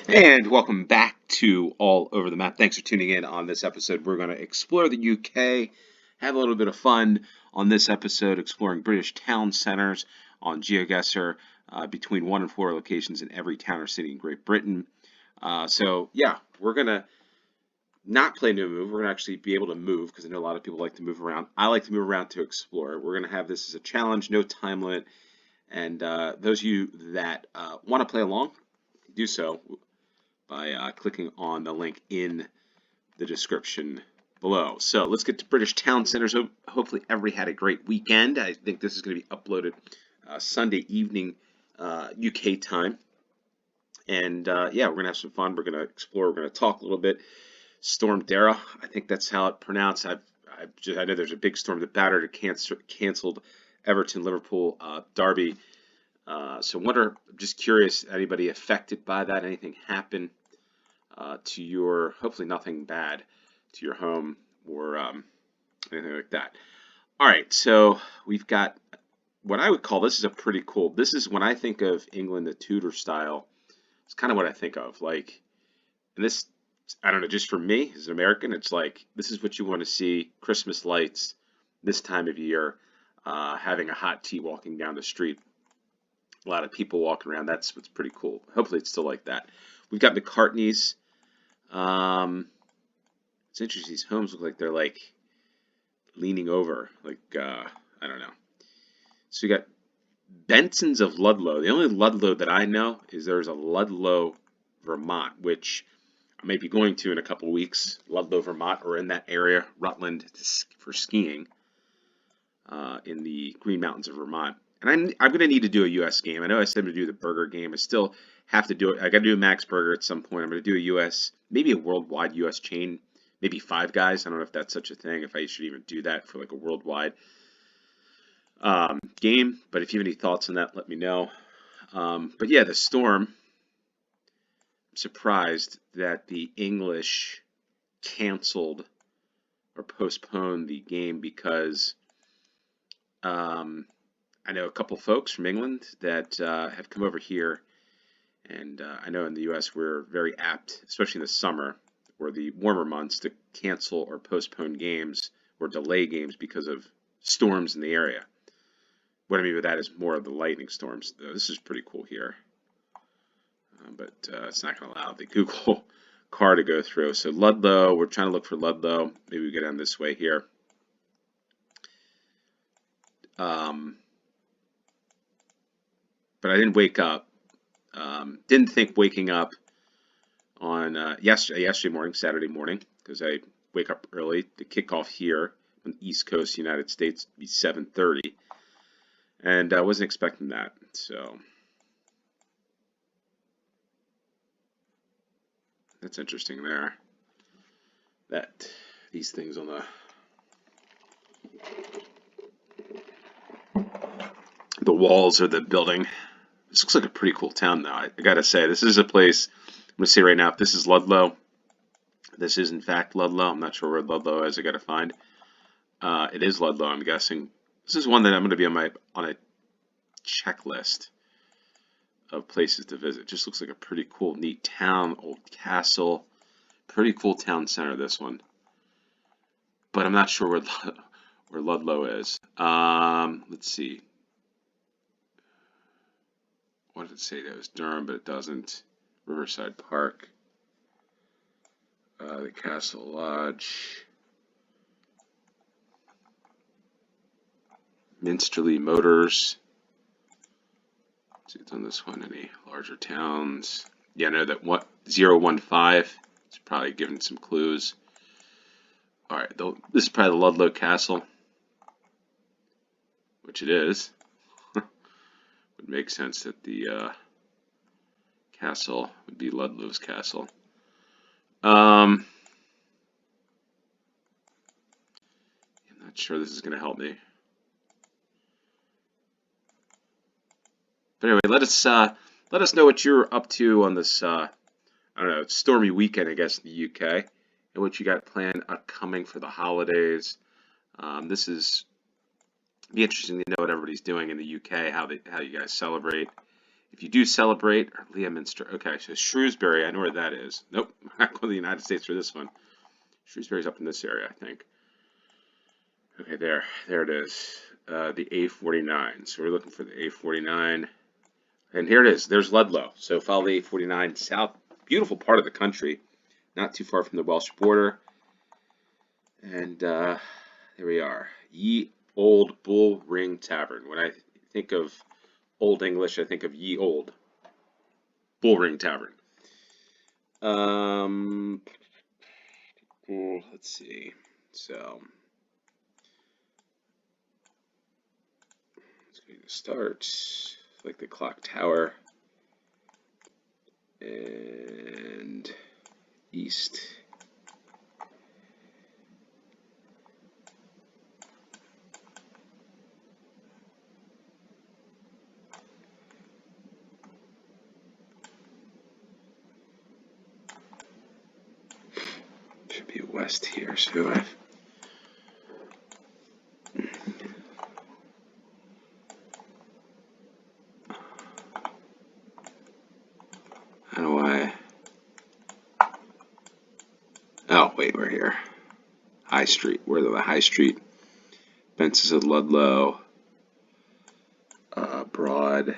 And welcome back to All Over the Map. Thanks for tuning in on this episode. We're going to explore the UK, have a little bit of fun on this episode, exploring British town centres on GeoGuessr between 1 and 4 locations in every town or city in Great Britain. We're going to not play New Move. We're going to actually be able to move because I know a lot of people like to move around. I like to move around to explore. We're going to have this as a challenge, no time limit. And those of you that want to play along, do so by clicking on the link in the description below. So let's get to British town centers. Hopefully everybody had a great weekend. I think this is going to be uploaded Sunday evening UK time. And we're going to have some fun. We're going to explore. We're going to talk a little bit. Storm Dara, I think that's how it's pronounced. I know there's a big storm that battered or canceled Everton, Liverpool, Derby. I'm just curious, anybody affected by that? Anything happen to your, hopefully nothing bad to your home or anything like that. All right, so we've got what I would call, this is when I think of England, the Tudor style, it's kind of what I think of. Like, and this, I don't know, just for me as an American, it's like, this is what you want to see, Christmas lights this time of year, having a hot tea walking down the street. A lot of people walking around. That's what's pretty cool. Hopefully it's still like that. We've got McCartney's. It's interesting. These homes look like they're like leaning over. Like, I don't know. So we got Benson's of Ludlow. The only Ludlow that I know is there's a Ludlow, Vermont, which I may be going to in a couple of weeks. Ludlow, Vermont, or in that area, Rutland, for skiing in the Green Mountains of Vermont. And I'm going to need to do a U.S. game. I know I said to do the burger game. I still have to do it. I got to do a Max Burger at some point. I'm going to do a U.S., maybe a worldwide U.S. chain, maybe Five Guys. I don't know if that's such a thing, if I should even do that for like a worldwide game. But if you have any thoughts on that, let me know. But yeah, the storm. I'm surprised that the English canceled or postponed the game because I know a couple folks from England that have come over here, and I know in the U.S. we're very apt, especially in the summer or the warmer months, to cancel or postpone games or delay games because of storms in the area. What I mean by that is more of the lightning storms. This is pretty cool here, but it's not going to allow the Google car to go through. So Ludlow, we're trying to look for Ludlow. Maybe we go down this way here. But I didn't wake up. Didn't think waking up on yesterday morning, Saturday morning, because I wake up early. The kickoff here on the East Coast, United States, would be 7:30, and I wasn't expecting that. So that's interesting there. That these things on the walls of the building. This looks like a pretty cool town, though. I gotta say, this is a place. I'm gonna say right now, if this is Ludlow, this is in fact Ludlow. I'm not sure where Ludlow is. I gotta find. It is Ludlow, I'm guessing. This is one that I'm gonna be on a checklist of places to visit. Just looks like a pretty cool, neat town, old castle. Pretty cool town center, this one. But I'm not sure where Ludlow is. Let's see. What did it say? That was Durham, but it doesn't. Riverside Park. The Castle Lodge. Minsterly Motors. Let's see, it's on this one. Any larger towns? Yeah, I know that 015. It's probably giving some clues. All right, this is probably the Ludlow Castle, which it is. Would make sense that the castle would be Ludlow's castle. I'm not sure this is going to help me. But anyway, let us know what you're up to on this I don't know, stormy weekend, I guess, in the UK, and what you got planned upcoming for the holidays. This is be interesting to know what everybody's doing in the UK, how you guys celebrate. If you do celebrate, or Leominster. Okay, so Shrewsbury, I know where that is. Nope, I'm not going to the United States for this one. Shrewsbury's up in this area, I think. Okay, there it is. The A49. So we're looking for the A49. And here it is. There's Ludlow. So follow the A49 south. Beautiful part of the country. Not too far from the Welsh border. And there we are. Ye Old Bull Ring Tavern. When I think of Old English, I think of Ye Old Bull Ring Tavern. Let's see. So let's go to start. Like the clock tower. And east. Should be west here, so I don't know why. Oh, wait, we're here. High Street. We're the High Street. Fences of Ludlow. Broad.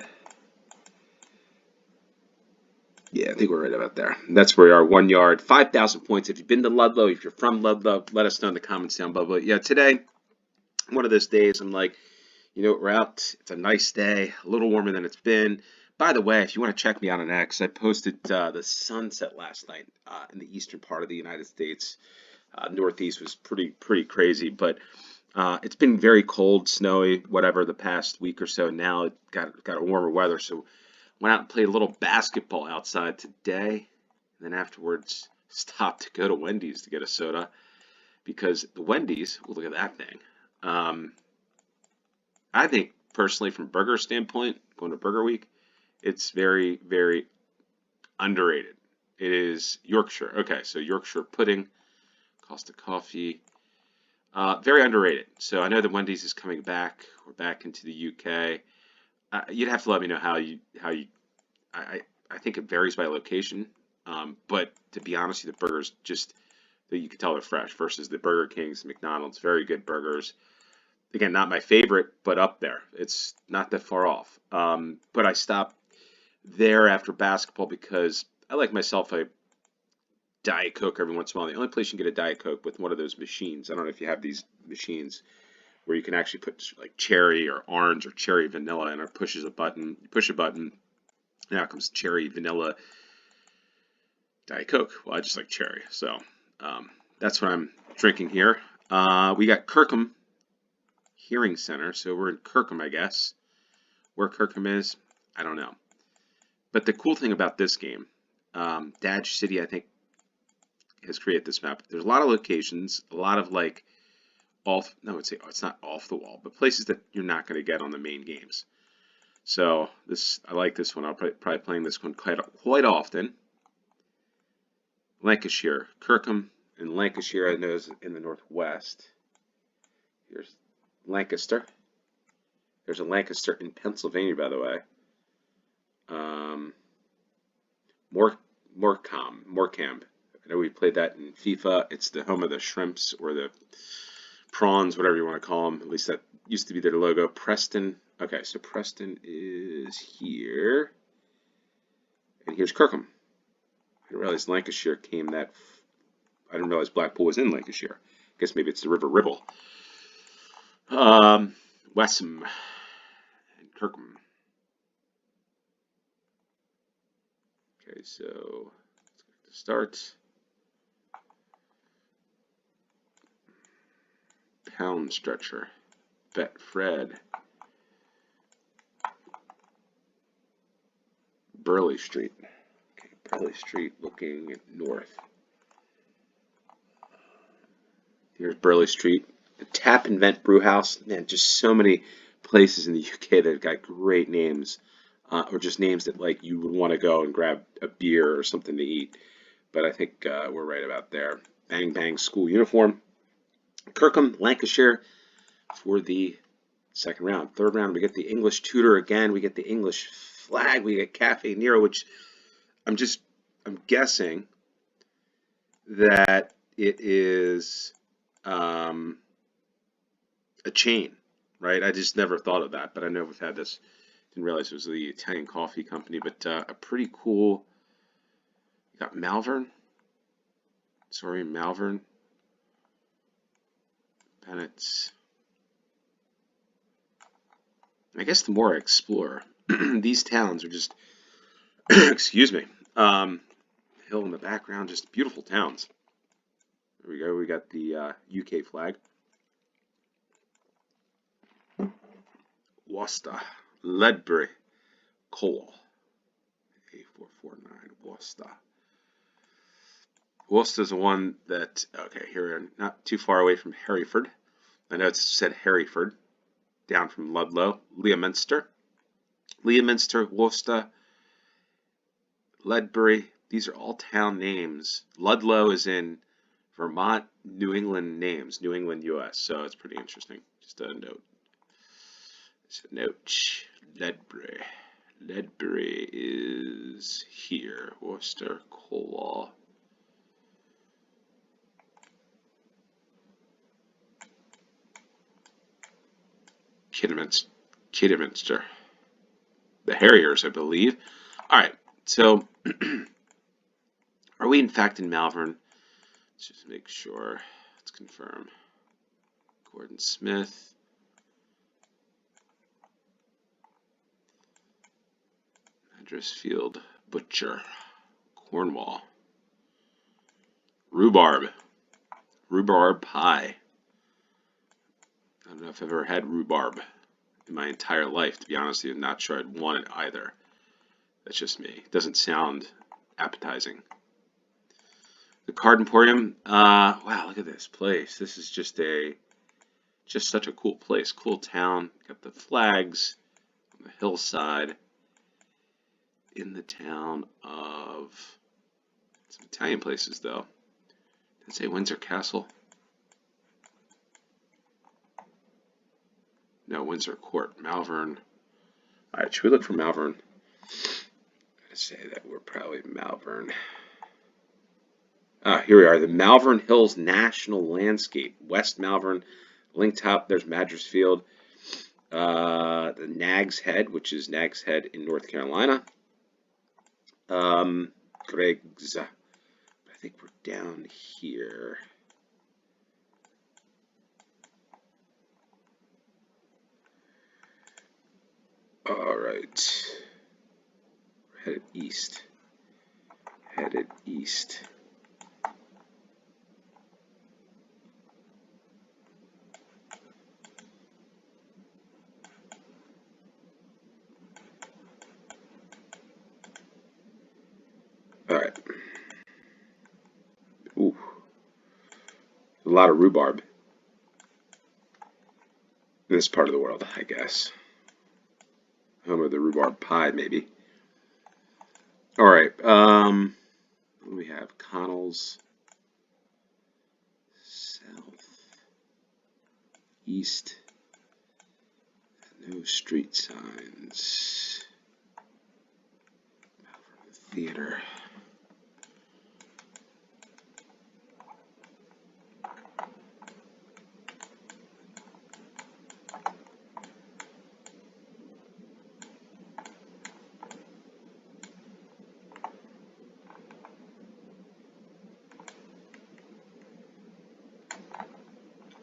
Yeah, I think we're right about there. That's where we are. 1 yard, 5,000 points. If you've been to Ludlow, if you're from Ludlow, let us know in the comments down below. But yeah, today, one of those days, I'm like, you know, we're out. It's a nice day, a little warmer than it's been. By the way, if you want to check me out on X, I posted the sunset last night in the eastern part of the United States. Northeast was pretty crazy, but it's been very cold, snowy, whatever the past week or so. Now it got a warmer weather, so went out and played a little basketball outside today. And then afterwards stopped to go to Wendy's to get a soda because the Wendy's, well, look at that thing. I think personally, from burger standpoint, going to Burger Week, it's very underrated. It is Yorkshire. Okay, so Yorkshire pudding, Costa coffee, very underrated. So I know that Wendy's is coming back. We're back into the UK. You'd have to let me know how you. I think it varies by location, but to be honest, the burgers just that you can tell they're fresh versus the Burger Kings, McDonald's, very good burgers. Again, not my favorite, but up there. It's not that far off. But I stopped there after basketball because I like myself a Diet Coke every once in a while. The only place you can get a Diet Coke with one of those machines. I don't know if you have these machines where you can actually put like cherry or orange or cherry vanilla, and it pushes a button. You push a button, and out comes cherry vanilla Diet Coke. Well, I just like cherry, so that's what I'm drinking here. We got Kirkham Hearing Center, so we're in Kirkham, I guess. Where Kirkham is, I don't know. But the cool thing about this game, Dodge City, I think, has created this map. There's a lot of locations, a lot of like off. No, it's not off the wall, but places that you're not going to get on the main games. So I like this one. I'll probably playing this one quite often. Lancashire, Kirkham, and Lancashire. I know is in the northwest. Here's Lancaster. There's a Lancaster in Pennsylvania, by the way. Morecambe. I know we played that in FIFA. It's the home of the shrimps or the prawns, whatever you want to call them. At least that used to be their logo. Preston. Okay, so Preston is here. And here's Kirkham. I didn't realize Lancashire came that. I didn't realize Blackpool was in Lancashire. I guess maybe it's the River Ribble. Wesham and Kirkham. Okay, so let's go to start. Pound stretcher. Betfred. Burley Street. Okay, Burley Street looking north. Here's Burley Street. The Tap and Vent Brew House. Man, just so many places in the UK that have got great names. Or just names that like you would want to go and grab a beer or something to eat. But I think we're right about there. Bang Bang School Uniform. Kirkham, Lancashire for the second round. Third round, we get the English tutor again. We get the English flag. We get Cafe Nero, which I'm guessing that it is a chain, right? I just never thought of that, but I know we've had this. Didn't realize it was the Italian coffee company, but a pretty cool. You got Malvern. Sorry, Malvern. Bennett's. I guess the more I explore, these towns are just, excuse me, hill in the background, just beautiful towns. There we go. We got the UK flag. Worcester, Ledbury, Cole, A449, Worcester. Worcester's the one that, okay, here we are, not too far away from Hereford. I know it said Hereford, down from Ludlow, Leominster, Worcester, Ledbury. These are all town names. Ludlow is in Vermont, New England names, New England, U.S. So it's pretty interesting. Just a note. Just a note. Ledbury. Ledbury is here. Worcester, Cornwall. Kidderminster. The Harriers, I believe. All right. So, are we in fact in Malvern? Let's just make sure. Let's confirm. Gordon Smith. Field, Butcher, Cornwall. Rhubarb. Rhubarb pie. I don't know if I've ever had rhubarb in my entire life, to be honest with you. I'm not sure I'd want it either. That's just me. It doesn't sound appetizing. The Card Emporium. Wow, look at this place. This is just such a cool place. Cool town. Got the flags on the hillside. In the town of some Italian places, though. Did it say Windsor Castle? No, Windsor Court, Malvern. All right, should we look for Malvern? I say that we're probably Malvern. Here we are, the Malvern Hills National Landscape, West Malvern. Link top, there's Madras-Field. The Nag's Head, which is Nag's Head in North Carolina. Greg's. I think we're down here. All right. We're headed east. Headed east. All right. Ooh. A lot of rhubarb in this part of the world, I guess. Home of the rhubarb pie, maybe. All right. What do we have? Connell's. South. East. No street signs. Malvern Theater.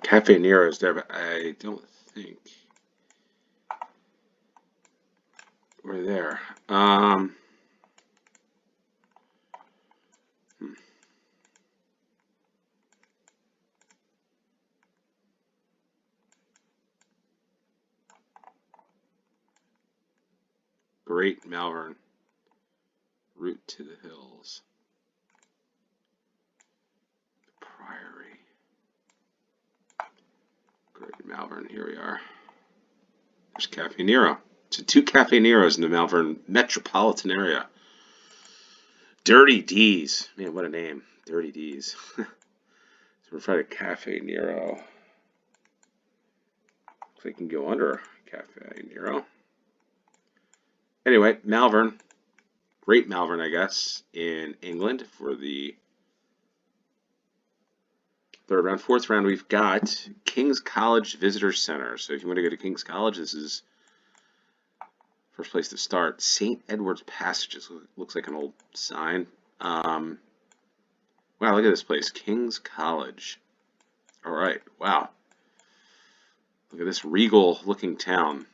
Cafe Nero is there, but I don't think we're there. Great Malvern. Route to the Hills. The Priory. Great Malvern, here we are. There's Cafe Nero. So 2 Cafe Neros in the Malvern metropolitan area. Dirty D's. Man, what a name. Dirty D's. So we're trying to Cafe Nero. Looks like you can go under Cafe Nero. Anyway, Malvern, Great Malvern, I guess, in England for the third round. Fourth round, we've got King's College Visitor Center. So if you want to go to King's College, this is first place to start. St. Edward's Passages looks like an old sign. Um, wow, look at this place, King's College. All right, wow. Look at this regal-looking town.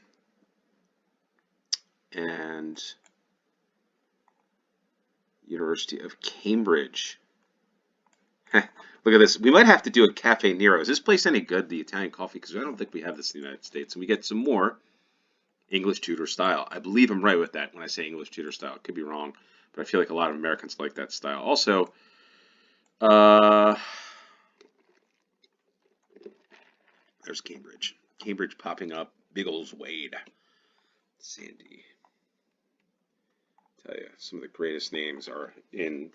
And University of Cambridge. Look at this. We might have to do a Cafe Nero. Is this place any good, the Italian coffee? Because I don't think we have this in the United States. And we get some more English Tudor style. I believe I'm right with that when I say English Tudor style. Could be wrong, but I feel like a lot of Americans like that style. Also, there's Cambridge. Cambridge popping up. Biggles Wade. Sandy. Tell you, some of the greatest names are in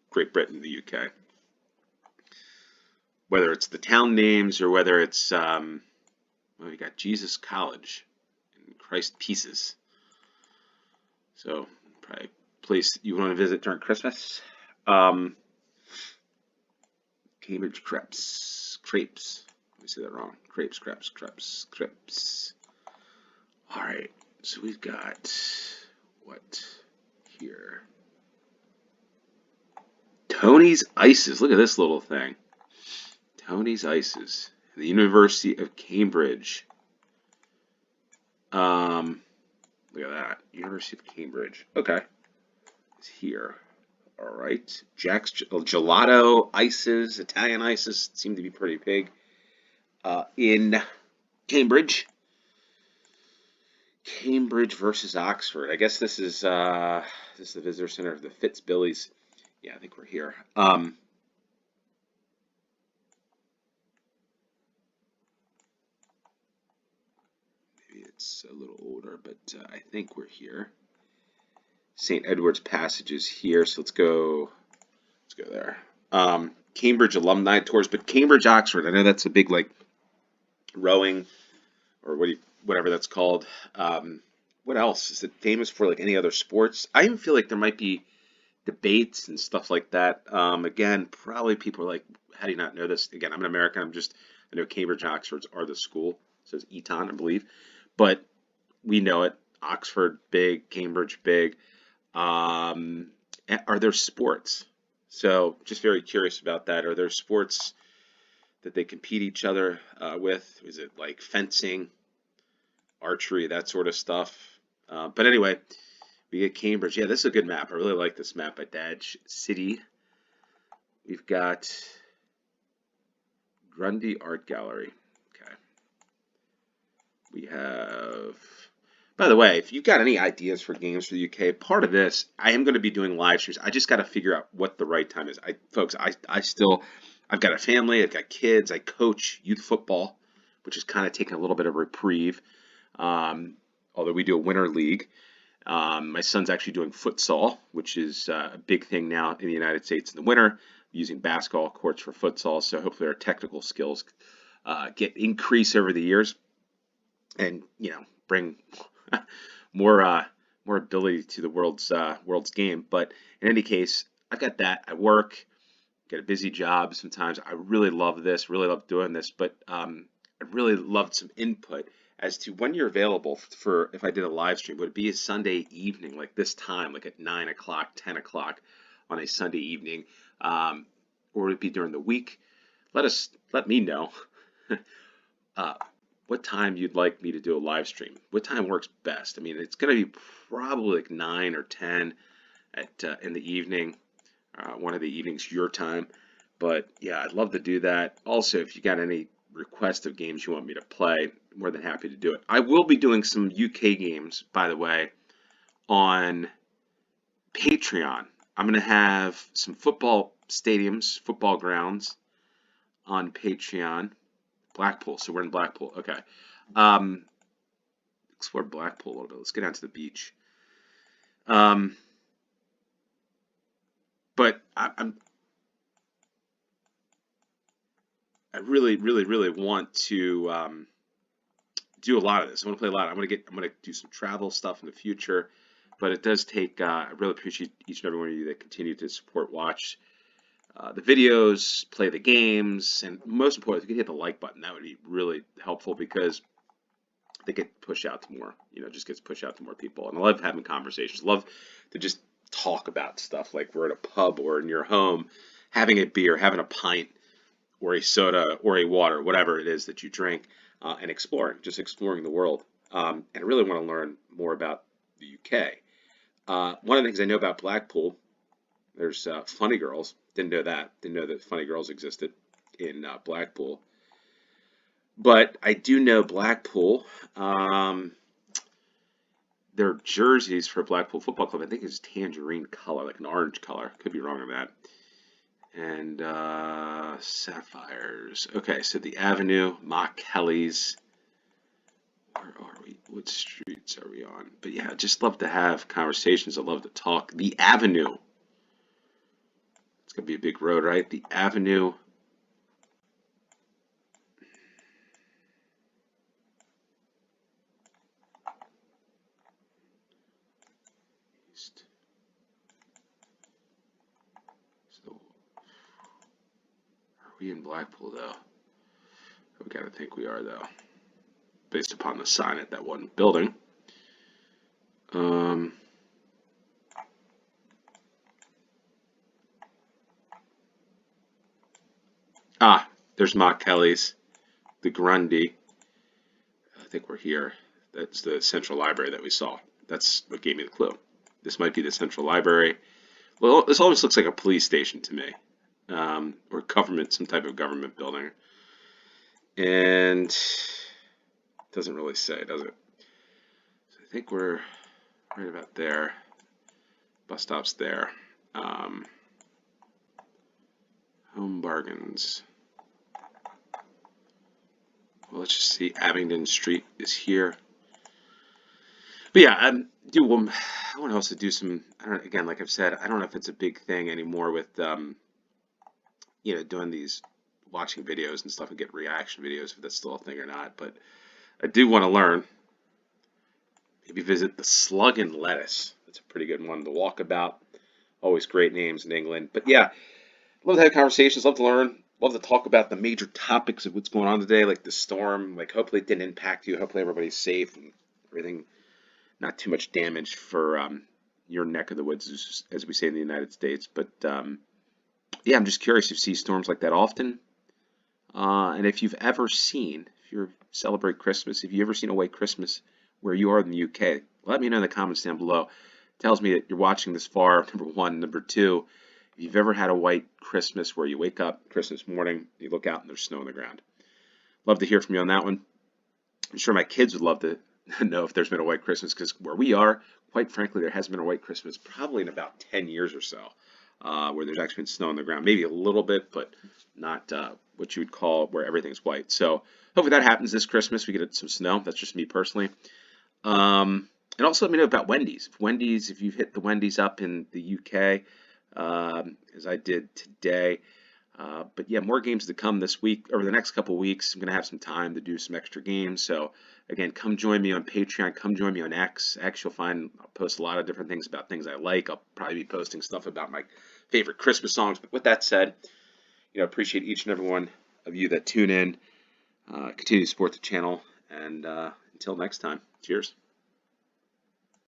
Great Britain, the UK. Whether it's the town names or whether it's, well, we got Jesus College and Christ Pieces. So, probably a place you want to visit during Christmas. Cambridge Crepes. Crepes. Let me say that wrong. Crepes, crepes, crepes, crepes. All right. So we've got what here? Tony's Ices. Look at this little thing. Tony's Ices. The University of Cambridge. Look at that. University of Cambridge. Okay. It's here. All right. Jack's Gelato Ices, Italian Ices seem to be pretty big in Cambridge. Cambridge versus Oxford. I guess this is the visitor center of the Fitzbillies. Yeah, I think we're here. Maybe it's a little older, but I think we're here. St. Edward's Passage is here, so let's go there. Cambridge alumni tours, but Cambridge Oxford. I know that's a big like rowing or whatever that's called. What else is it famous for? Like any other sports? I even feel like there might be debates and stuff like that. Again, probably people are like, how do you not know this? Again, I'm an American. I know Cambridge Oxfords are the school. It says Eton, I believe, but we know it. Oxford big, Cambridge big. Are there sports? So just very curious about that. Are there sports that they compete each other with? Is it like fencing, archery, that sort of stuff? But anyway, we get Cambridge. Yeah, this is a good map. I really like this map by Dadge City. We've got Grundy Art Gallery. Okay. We have, by the way, if you've got any ideas for games for the UK, part of this, I am going to be doing live streams. I just got to figure out what the right time is. Folks, I've got a family, I've got kids, I coach youth football, which is kind of taking a little bit of reprieve, although we do a winter league. My son's actually doing futsal, which is a big thing now in the United States in the winter, using basketball courts for futsal. So hopefully our technical skills get increase over the years, and bring more ability to the world's game. But in any case, I've got that. I work, get a busy job. Sometimes I really love this, really love doing this, but I really loved some input as to when you're available for if I did a live stream. Would it be a Sunday evening, like this time, like at 9 o'clock, 10 o'clock on a Sunday evening, or would it be during the week? Let me know what time you'd like me to do a live stream. What time works best? I mean, it's going to be probably like 9 or 10 in the evening, one of the evenings your time. But yeah, I'd love to do that. Also, if you got any request of games you want me to play, more than happy to do it. I will be doing some UK games, by the way, on Patreon. I'm going to have some football stadiums, football grounds on Patreon. Blackpool, so we're in Blackpool. Okay. Explore Blackpool a little bit. Let's get down to the beach. But I really, really, really want to do a lot of this. I want to play a lot. I'm gonna do some travel stuff in the future, but it does take. I really appreciate each and every one of you that continue to support, watch the videos, play the games, and most importantly, if you could hit the like button, that would be really helpful because they get pushed out to more. Just gets pushed out to more people. And I love having conversations. Love to just talk about stuff like we're at a pub or in your home, having a beer, having a pint, or a soda, or a water, whatever it is that you drink, and exploring the world. And I really want to learn more about the UK. One of the things I know about Blackpool, there's funny girls. Didn't know that. Didn't know that funny girls existed in Blackpool. But I do know Blackpool. Their jerseys for Blackpool Football Club, I think, is tangerine color, like an orange color. Could be wrong on that. And sapphires. Okay, so the Avenue, Mock Kelly's. Where are we? What streets are we on? But yeah, I just love to have conversations. I love to talk. The Avenue. It's gonna be a big road, right? The Avenue. East. So, are we in Blackpool though? We gotta think we are though, based upon the sign at that one building. There's Mock Kelly's, the Grundy. I think we're here. That's the central library that we saw. That's what gave me the clue. This might be the central library. Well, this almost looks like a police station to me, or government, some type of government building. And it doesn't really say, does it? So I think we're right about there. Bus stop's there. Home bargains. Well, let's just see. Abingdon Street is here. But yeah, I want to also do some. Again, like I've said, I don't know if it's a big thing anymore with doing these watching videos and stuff and get reaction videos, if that's still a thing or not. But I do want to learn. Maybe visit the Slug and Lettuce. That's a pretty good one. The Walkabout. Always great names in England. But yeah, love to have conversations. Love to learn. Love to talk about the major topics of what's going on today, like the storm. Like hopefully it didn't impact you. Hopefully everybody's safe and everything. Not too much damage for your neck of the woods, as we say in the United States. But yeah, I'm just curious if you see storms like that often. And if you've ever seen, if you celebrate Christmas, if you've ever seen a white Christmas where you are in the UK, let me know in the comments down below. It tells me that you're watching this far, number one. Number two, if you've ever had a white Christmas where you wake up Christmas morning, you look out and there's snow on the ground. Love to hear from you on that one. I'm sure my kids would love to know if there's been a white Christmas, because where we are, quite frankly, there hasn't been a white Christmas probably in about 10 years or so, where there's actually been snow on the ground. Maybe a little bit, but not what you would call where everything's white. So hopefully that happens this Christmas. We get some snow. That's just me personally. And also let me know about Wendy's. If you've hit the Wendy's up in the UK, as I did today. But yeah, more games to come this week, over the next couple weeks. I'm going to have some time to do some extra games. So again, come join me on Patreon. Come join me on X. You'll find I'll post a lot of different things about things I like. I'll probably be posting stuff about my favorite Christmas songs. But with that said, appreciate each and every one of you that tune in. Continue to support the channel. And until next time, cheers.